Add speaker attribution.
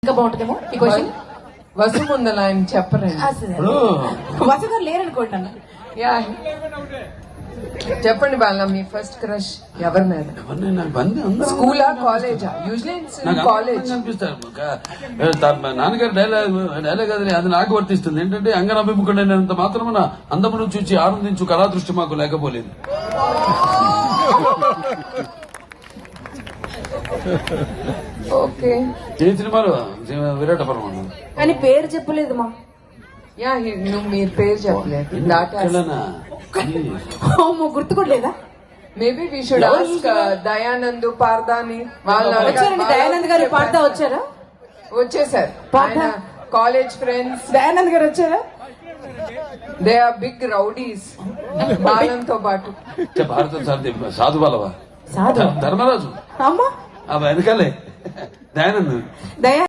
Speaker 1: ఇంకా బాగుంటుందేమో ఈ క్వశ్చన్.
Speaker 2: వసు ముందల ఆయన చెప్పరండి.
Speaker 1: వసు గారు లేరనుకోండి అన్న.
Speaker 2: యా చెప్పండి బాగా, మీ ఫస్ట్ క్రష్ ఎవరి మీద? స్కూలా కాలేజా? యూజువల్లీ కాలేజ్
Speaker 3: అనిపిస్తారు. నాన్నగారి డైలాగ్ అది నాకు వర్తిస్తుంది. ఏంటంటే అంగనాభిముఖుడైనంత మాత్రమున అందమును చూచి ఆనందించు కళాదృష్టి మాకు లేకపోలేదు.
Speaker 2: ఓకే,
Speaker 3: ఏ సినిమాలో విరాట పర్వం
Speaker 1: కానీ పేరు చెప్పలేదు మా.
Speaker 2: యా నువ్వు మీరు పేరు చెప్పలేదు.
Speaker 1: గుర్తు కూడా లేదా?
Speaker 2: Maybe we should ask Dayanand Pardhani వాళ్ళు.
Speaker 1: వచ్చారండి దయానంద్ గారు. పార్దా వచ్చారా?
Speaker 2: వచ్చేసారు. College friends.
Speaker 1: దయానంద్ గారు వచ్చారా?
Speaker 2: దే ఆర్ బిగ్ రౌడీస్ బాలంతో పాటు.
Speaker 3: భారత సాధు బాలవా
Speaker 1: సాధు
Speaker 3: ధర్మరాజు
Speaker 1: అమ్మా
Speaker 3: వెనకాలే దయానంద్.
Speaker 1: దయా